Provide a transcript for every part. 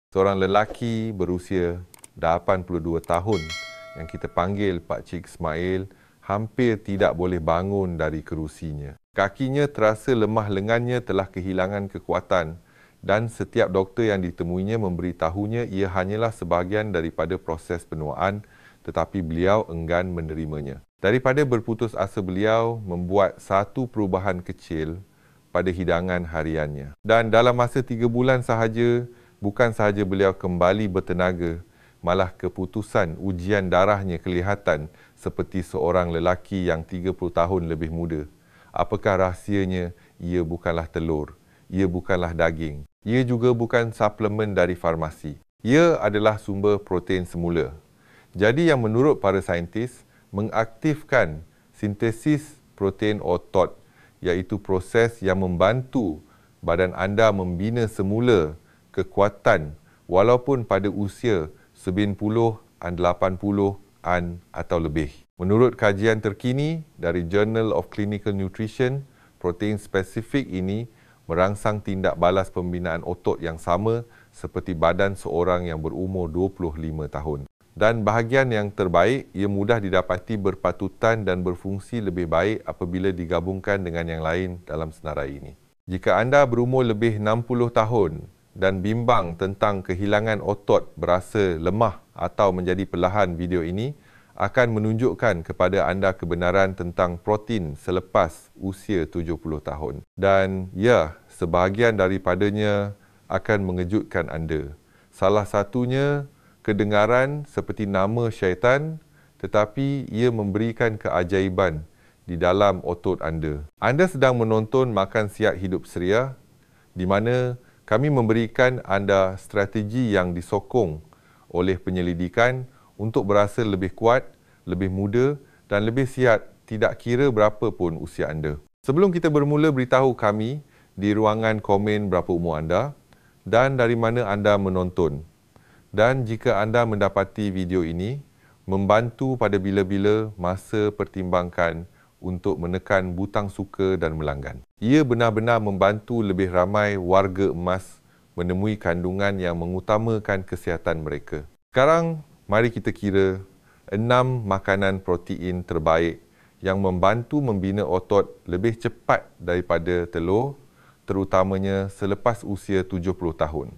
Seorang lelaki berusia 82 tahun yang kita panggil Pak Cik Ismail hampir tidak boleh bangun dari kerusinya. Kakinya terasa lemah lengannya telah kehilangan kekuatan dan setiap doktor yang ditemuinya memberitahunya ia hanyalah sebahagian daripada proses penuaan tetapi beliau enggan menerimanya. Daripada berputus asa beliau membuat satu perubahan kecil pada hidangan hariannya. Dan dalam masa 3 bulan sahaja, bukan sahaja beliau kembali bertenaga, malah keputusan ujian darahnya kelihatan seperti seorang lelaki yang 30 tahun lebih muda. Apakah rahsianya? Ia bukanlah telur, ia bukanlah daging, ia juga bukan suplemen dari farmasi. Ia adalah sumber protein semula. Jadi yang menurut para saintis, mengaktifkan sintesis protein otot, iaitu proses yang membantu badan anda membina semula kekuatan walaupun pada usia 70-an, 80-an atau lebih. Menurut kajian terkini dari Journal of Clinical Nutrition, protein spesifik ini merangsang tindak balas pembinaan otot yang sama seperti badan seorang yang berumur 25 tahun. Dan bahagian yang terbaik, ia mudah didapati berpatutan dan berfungsi lebih baik apabila digabungkan dengan yang lain dalam senarai ini. Jika anda berumur lebih 60 tahun dan bimbang tentang kehilangan otot berasa lemah atau menjadi perlahan, video ini akan menunjukkan kepada anda kebenaran tentang protein selepas usia 70 tahun. Dan ya, sebahagian daripadanya akan mengejutkan anda. Salah satunya, kedengaran seperti nama syaitan, tetapi ia memberikan keajaiban di dalam otot anda. Anda sedang menonton Makan Sihat Hidup Ceria, di mana kami memberikan anda strategi yang disokong oleh penyelidikan untuk berasa lebih kuat, lebih muda dan lebih sihat tidak kira berapa pun usia anda. Sebelum kita bermula, beritahu kami di ruangan komen berapa umur anda dan dari mana anda menonton. Dan jika anda mendapati video ini membantu pada bila-bila, masa pertimbangkan untuk menekan butang suka dan melanggan. Ia benar-benar membantu lebih ramai warga emas menemui kandungan yang mengutamakan kesihatan mereka. Sekarang, mari kita kira 6 makanan protein terbaik yang membantu membina otot lebih cepat daripada telur, terutamanya selepas usia 70 tahun.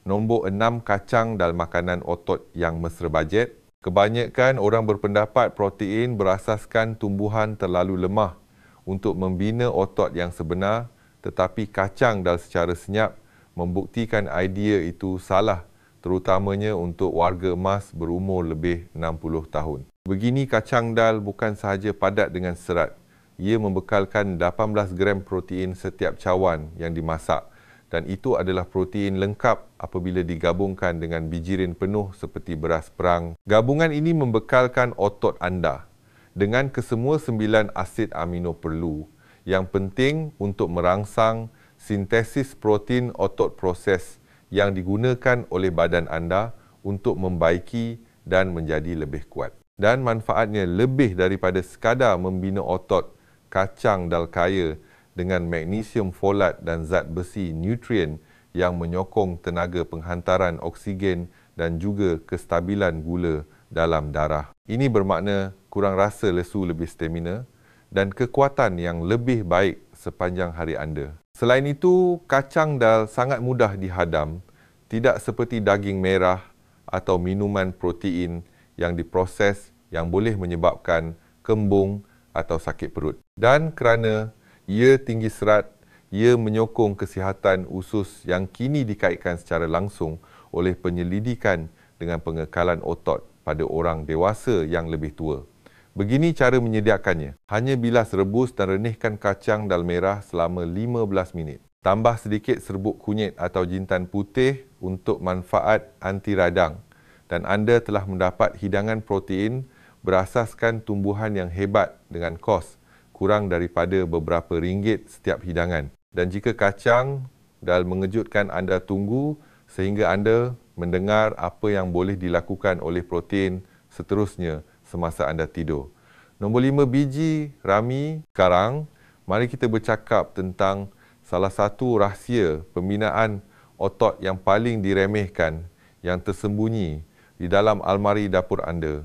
Nombor 6, kacang dalam makanan otot yang mesra bajet. Kebanyakan orang berpendapat protein berasaskan tumbuhan terlalu lemah untuk membina otot yang sebenar, tetapi kacang dal secara senyap membuktikan idea itu salah, terutamanya untuk warga emas berumur lebih 60 tahun. Begini, kacang dal bukan sahaja padat dengan serat. Ia membekalkan 18 gram protein setiap cawan yang dimasak. Dan itu adalah protein lengkap apabila digabungkan dengan bijirin penuh seperti beras perang. Gabungan ini membekalkan otot anda dengan kesemua 9 asid amino perlu yang penting untuk merangsang sintesis protein otot proses yang digunakan oleh badan anda untuk membaiki dan menjadi lebih kuat. Dan manfaatnya lebih daripada sekadar membina otot. Kacang dal kaya dengan magnesium folat dan zat besi nutrien yang menyokong tenaga penghantaran oksigen dan juga kestabilan gula dalam darah. Ini bermakna kurang rasa lesu, lebih stamina dan kekuatan yang lebih baik sepanjang hari anda. Selain itu, kacang dal sangat mudah dihadam, tidak seperti daging merah atau minuman protein yang diproses yang boleh menyebabkan kembung atau sakit perut. Dan kerana ia tinggi serat, ia menyokong kesihatan usus yang kini dikaitkan secara langsung oleh penyelidikan dengan pengekalan otot pada orang dewasa yang lebih tua. Begini cara menyediakannya. Hanya bilas, rebus dan renihkan kacang dal merah selama 15 minit. Tambah sedikit serbuk kunyit atau jintan putih untuk manfaat anti radang. Dan anda telah mendapat hidangan protein berasaskan tumbuhan yang hebat dengan kos kurang daripada beberapa ringgit setiap hidangan. Dan jika kacang dal mengejutkan anda, tunggu sehingga anda mendengar apa yang boleh dilakukan oleh protein seterusnya semasa anda tidur. Nombor 5, biji rami. Sekarang, mari kita bercakap tentang salah satu rahsia pembinaan otot yang paling diremehkan yang tersembunyi di dalam almari dapur anda.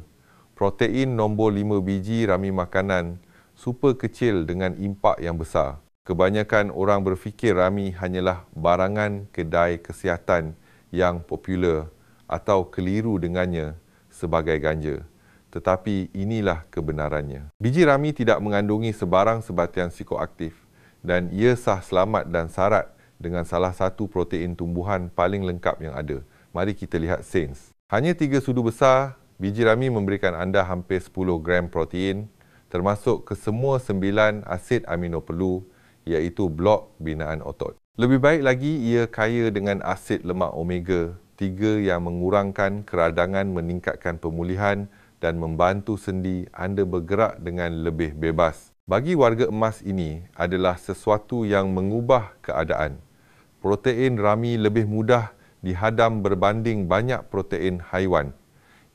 Protein nombor 5 biji rami makanan super kecil dengan impak yang besar. Kebanyakan orang berfikir rami hanyalah barangan kedai kesihatan yang popular atau keliru dengannya sebagai ganja. Tetapi inilah kebenarannya. Biji rami tidak mengandungi sebarang sebatian psikoaktif dan ia sah selamat dan syarat dengan salah satu protein tumbuhan paling lengkap yang ada. Mari kita lihat sains. Hanya 3 sudu besar, biji rami memberikan anda hampir 10 gram protein, termasuk kesemua 9 asid amino perlu, iaitu blok binaan otot. Lebih baik lagi, ia kaya dengan asid lemak omega 3 yang mengurangkan keradangan, meningkatkan pemulihan dan membantu sendi anda bergerak dengan lebih bebas. Bagi warga emas ini adalah sesuatu yang mengubah keadaan. Protein rami lebih mudah dihadam berbanding banyak protein haiwan.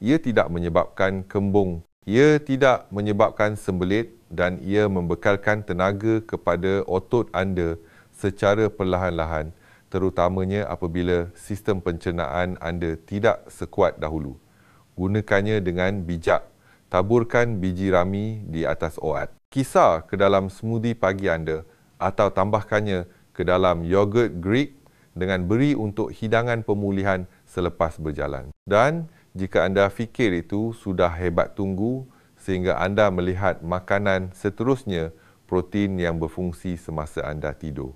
Ia tidak menyebabkan kembung, ia tidak menyebabkan sembelit dan ia membekalkan tenaga kepada otot anda secara perlahan-lahan, terutamanya apabila sistem pencernaan anda tidak sekuat dahulu. Gunakannya dengan bijak. Taburkan biji rami di atas oat. Kisar ke dalam smoothie pagi anda atau tambahkannya ke dalam yogurt Greek dengan beri untuk hidangan pemulihan selepas berjalan. Dan jika anda fikir itu sudah hebat tunggu sehingga anda melihat makanan seterusnya, protein yang berfungsi semasa anda tidur.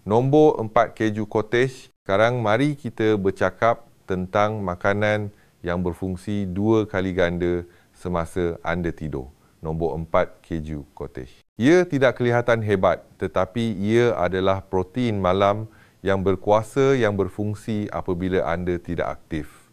Nombor 4 keju cottage. Sekarang mari kita bercakap tentang makanan yang berfungsi 2 kali ganda semasa anda tidur. Nombor 4 keju cottage. Ia tidak kelihatan hebat, tetapi ia adalah protein malam yang berkuasa yang berfungsi apabila anda tidak aktif.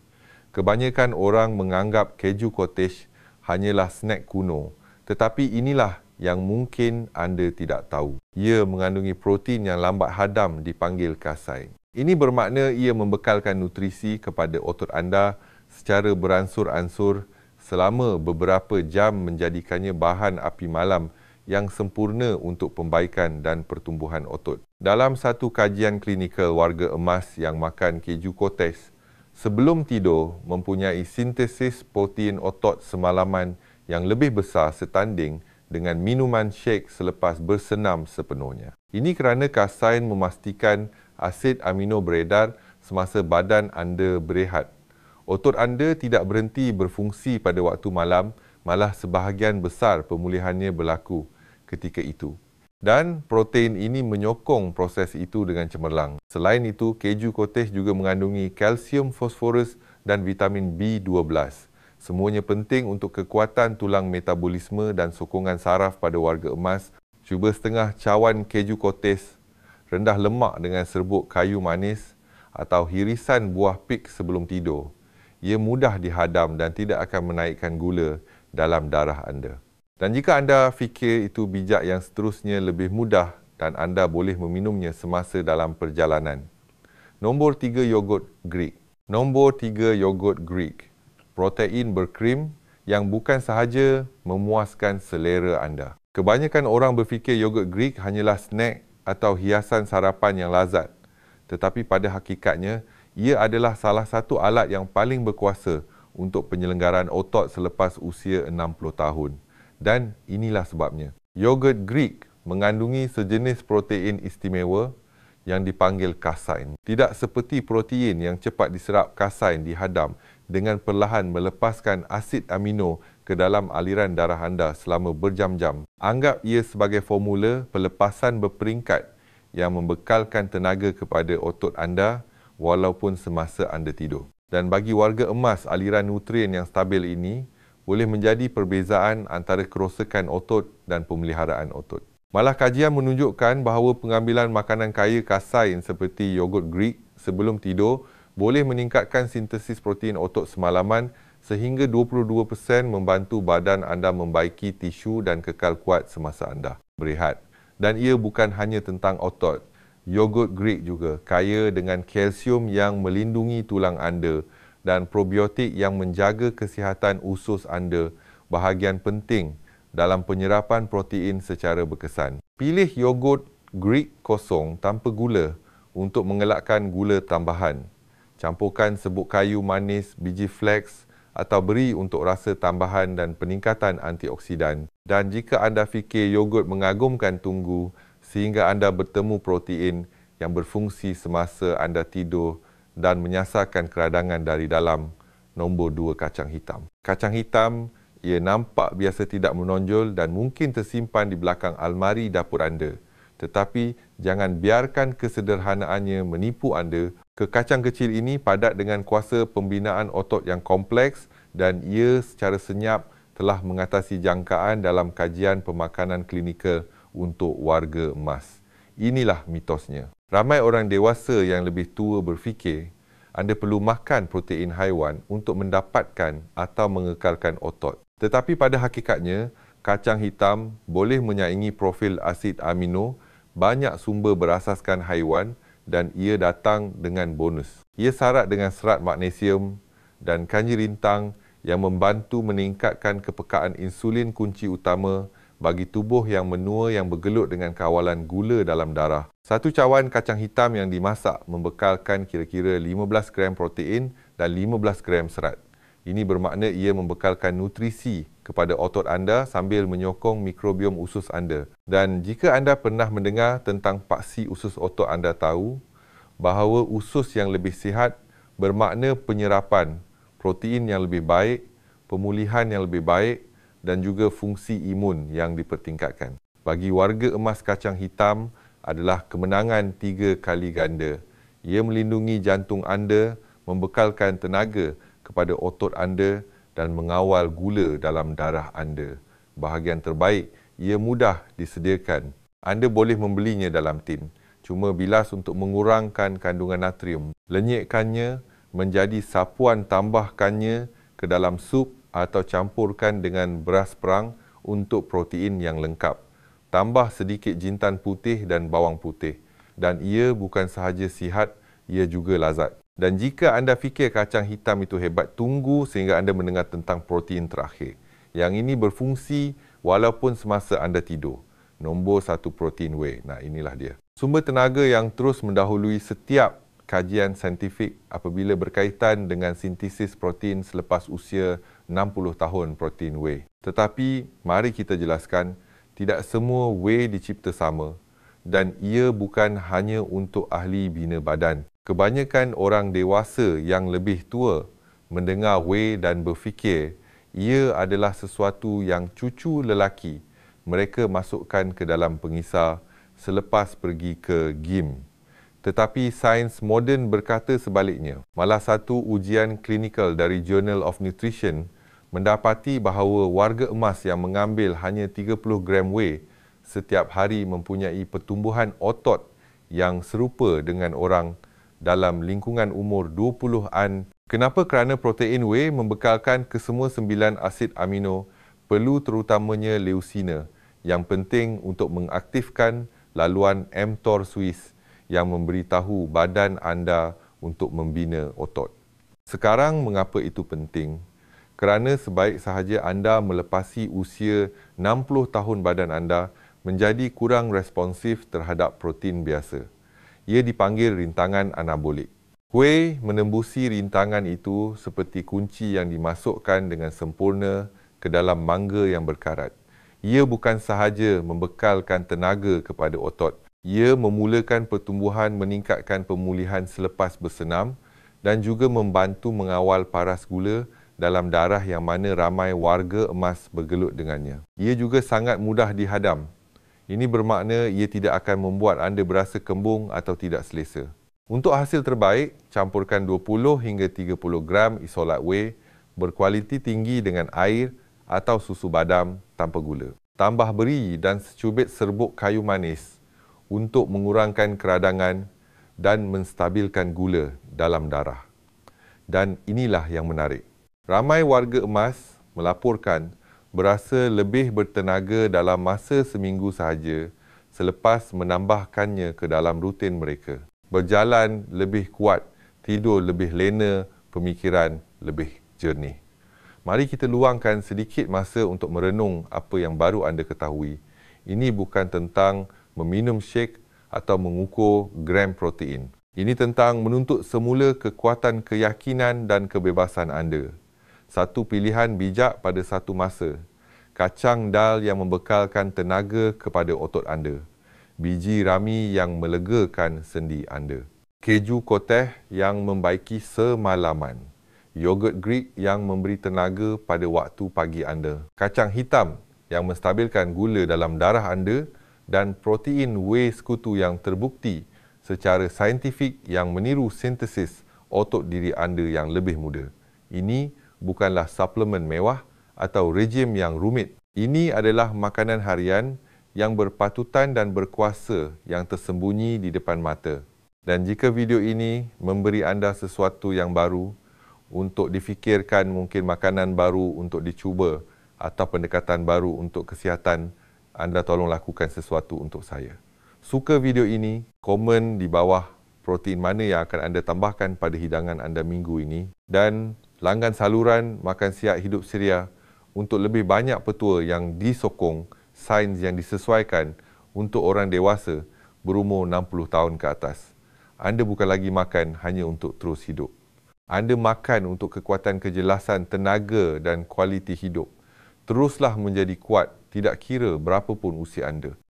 Kebanyakan orang menganggap keju cottage hanyalah snack kuno, tetapi inilah yang mungkin anda tidak tahu. Ia mengandungi protein yang lambat hadam dipanggil kasein. Ini bermakna ia membekalkan nutrisi kepada otot anda secara beransur-ansur selama beberapa jam, menjadikannya bahan api malam yang sempurna untuk pembaikan dan pertumbuhan otot. Dalam satu kajian klinikal, warga emas yang makan keju cottage sebelum tidur mempunyai sintesis protein otot semalaman yang lebih besar setanding dengan minuman shake selepas bersenam sepenuhnya. Ini kerana kasein memastikan asid amino beredar semasa badan anda berehat. Otot anda tidak berhenti berfungsi pada waktu malam, malah sebahagian besar pemulihannya berlaku ketika itu. Dan protein ini menyokong proses itu dengan cemerlang. Selain itu, keju cottage juga mengandungi kalsium, fosforus dan vitamin B12. Semuanya penting untuk kekuatan tulang metabolisme dan sokongan saraf pada warga emas. Cuba setengah cawan keju cottage, rendah lemak dengan serbuk kayu manis atau hirisan buah pig sebelum tidur. Ia mudah dihadam dan tidak akan menaikkan gula dalam darah anda. Dan jika anda fikir itu bijak, yang seterusnya lebih mudah dan anda boleh meminumnya semasa dalam perjalanan. Nombor 3 yogurt Greek. Nombor 3 yogurt Greek. Protein berkrim yang bukan sahaja memuaskan selera anda. Kebanyakan orang berfikir yogurt Greek hanyalah snack atau hiasan sarapan yang lazat. Tetapi pada hakikatnya, ia adalah salah satu alat yang paling berkuasa untuk penyelenggaraan otot selepas usia 60 tahun. Dan inilah sebabnya. Yogurt Greek mengandungi sejenis protein istimewa yang dipanggil kasein. Tidak seperti protein yang cepat diserap, kasein dihadam dengan perlahan melepaskan asid amino ke dalam aliran darah anda selama berjam-jam. Anggap ia sebagai formula pelepasan berperingkat yang membekalkan tenaga kepada otot anda walaupun semasa anda tidur. Dan bagi warga emas, aliran nutrien yang stabil ini boleh menjadi perbezaan antara kerosakan otot dan pemeliharaan otot. Malah kajian menunjukkan bahawa pengambilan makanan kaya kasein seperti yogurt Greek sebelum tidur boleh meningkatkan sintesis protein otot semalaman sehingga 22% membantu badan anda membaiki tisu dan kekal kuat semasa anda berehat. Dan ia bukan hanya tentang otot. Yogurt Greek juga kaya dengan kalsium yang melindungi tulang anda dan probiotik yang menjaga kesihatan usus anda, bahagian penting dalam penyerapan protein secara berkesan. Pilih yogurt Greek kosong tanpa gula untuk mengelakkan gula tambahan. Campurkan serbuk kayu manis, biji flax atau beri untuk rasa tambahan dan peningkatan antioksidan. Dan jika anda fikir yogurt mengagumkan tunggu sehingga anda bertemu protein yang berfungsi semasa anda tidur dan menyasarkan keradangan dari dalam, nombor 2 kacang hitam. Kacang hitam, ia nampak biasa tidak menonjol dan mungkin tersimpan di belakang almari dapur anda. Tetapi jangan biarkan kesederhanaannya menipu anda. Kekacang kecil ini padat dengan kuasa pembinaan otot yang kompleks dan ia secara senyap telah mengatasi jangkaan dalam kajian pemakanan klinikal untuk warga emas. Inilah mitosnya. Ramai orang dewasa yang lebih tua berfikir anda perlu makan protein haiwan untuk mendapatkan atau mengekalkan otot. Tetapi pada hakikatnya, kacang hitam boleh menyaingi profil asid amino banyak sumber berasaskan haiwan dan ia datang dengan bonus. Ia syarat dengan serat magnesium dan kanji rintang yang membantu meningkatkan kepekaan insulin kunci utama bagi tubuh yang menua yang bergelut dengan kawalan gula dalam darah. Satu cawan kacang hitam yang dimasak membekalkan kira-kira 15 gram protein dan 15 gram serat. Ini bermakna ia membekalkan nutrisi kepada otot anda sambil menyokong mikrobiom usus anda. Dan jika anda pernah mendengar tentang paksi usus otot, anda tahu bahawa usus yang lebih sihat bermakna penyerapan protein yang lebih baik, pemulihan yang lebih baik dan juga fungsi imun yang dipertingkatkan. Bagi warga emas, kacang hitam adalah kemenangan 3 kali ganda. Ia melindungi jantung anda, membekalkan tenaga kepada otot anda dan mengawal gula dalam darah anda. Bahagian terbaik, ia mudah disediakan. Anda boleh membelinya dalam tin. Cuma bilas untuk mengurangkan kandungan natrium. Lenyekkannya menjadi sapuan, tambahkannya ke dalam sup atau campurkan dengan beras perang untuk protein yang lengkap. Tambah sedikit jintan putih dan bawang putih. Dan ia bukan sahaja sihat, ia juga lazat. Dan jika anda fikir kacang hitam itu hebat, tunggu sehingga anda mendengar tentang protein terakhir. Yang ini berfungsi walaupun semasa anda tidur. Nombor 1 protein whey. Nah, inilah dia. Sumber tenaga yang terus mendahului setiap kajian saintifik apabila berkaitan dengan sintesis protein selepas usia 60 tahun protein whey. Tetapi, mari kita jelaskan, tidak semua whey dicipta sama dan ia bukan hanya untuk ahli bina badan. Kebanyakan orang dewasa yang lebih tua mendengar whey dan berfikir ia adalah sesuatu yang cucu lelaki mereka masukkan ke dalam pengisar selepas pergi ke gym. Tetapi sains moden berkata sebaliknya. Malah satu ujian klinikal dari Journal of Nutrition mendapati bahawa warga emas yang mengambil hanya 30 gram whey setiap hari mempunyai pertumbuhan otot yang serupa dengan orang dalam lingkungan umur 20-an. Kenapa? Kerana protein whey membekalkan kesemua 9 asid amino perlu, terutamanya leucine, yang penting untuk mengaktifkan laluan mTOR Swiss yang memberitahu badan anda untuk membina otot. Sekarang mengapa itu penting? Kerana sebaik sahaja anda melepasi usia 60 tahun, badan anda menjadi kurang responsif terhadap protein biasa. Ia dipanggil rintangan anabolik. Whey menembusi rintangan itu seperti kunci yang dimasukkan dengan sempurna ke dalam mangga yang berkarat. Ia bukan sahaja membekalkan tenaga kepada otot. Ia memulakan pertumbuhan, meningkatkan pemulihan selepas bersenam dan juga membantu mengawal paras gula dalam darah yang mana ramai warga emas bergelut dengannya. Ia juga sangat mudah dihadam. Ini bermakna ia tidak akan membuat anda berasa kembung atau tidak selesa. Untuk hasil terbaik, campurkan 20 hingga 30 gram isolat whey berkualiti tinggi dengan air atau susu badam tanpa gula. Tambah beri dan secubit serbuk kayu manis untuk mengurangkan keradangan dan menstabilkan gula dalam darah. Dan inilah yang menarik. Ramai warga emas melaporkan berasa lebih bertenaga dalam masa seminggu sahaja selepas menambahkannya ke dalam rutin mereka. Berjalan lebih kuat, tidur lebih lena, pemikiran lebih jernih. Mari kita luangkan sedikit masa untuk merenung apa yang baru anda ketahui. Ini bukan tentang meminum shake atau mengukur gram protein. Ini tentang menuntut semula kekuatan keyakinan dan kebebasan anda. Satu pilihan bijak pada satu masa. Kacang dal yang membekalkan tenaga kepada otot anda. Biji rami yang melegakan sendi anda. Keju koteh yang membaiki semalaman. Yogurt Greek yang memberi tenaga pada waktu pagi anda. Kacang hitam yang menstabilkan gula dalam darah anda dan protein whey sekutu yang terbukti secara saintifik yang meniru sintesis otot diri anda yang lebih muda. Ini bukanlah suplemen mewah atau rejim yang rumit. Ini adalah makanan harian yang berpatutan dan berkuasa yang tersembunyi di depan mata. Dan jika video ini memberi anda sesuatu yang baru, untuk difikirkan, mungkin makanan baru untuk dicuba atau pendekatan baru untuk kesihatan, anda tolong lakukan sesuatu untuk saya. Suka video ini, komen di bawah protein mana yang akan anda tambahkan pada hidangan anda minggu ini, dan langgan saluran Makan Sihat Hidup Ceria untuk lebih banyak petua yang disokong, sains yang disesuaikan untuk orang dewasa berumur 60 tahun ke atas. Anda bukan lagi makan hanya untuk terus hidup. Anda makan untuk kekuatan kejelasan, tenaga dan kualiti hidup. Teruslah menjadi kuat, tidak kira berapa pun usia anda.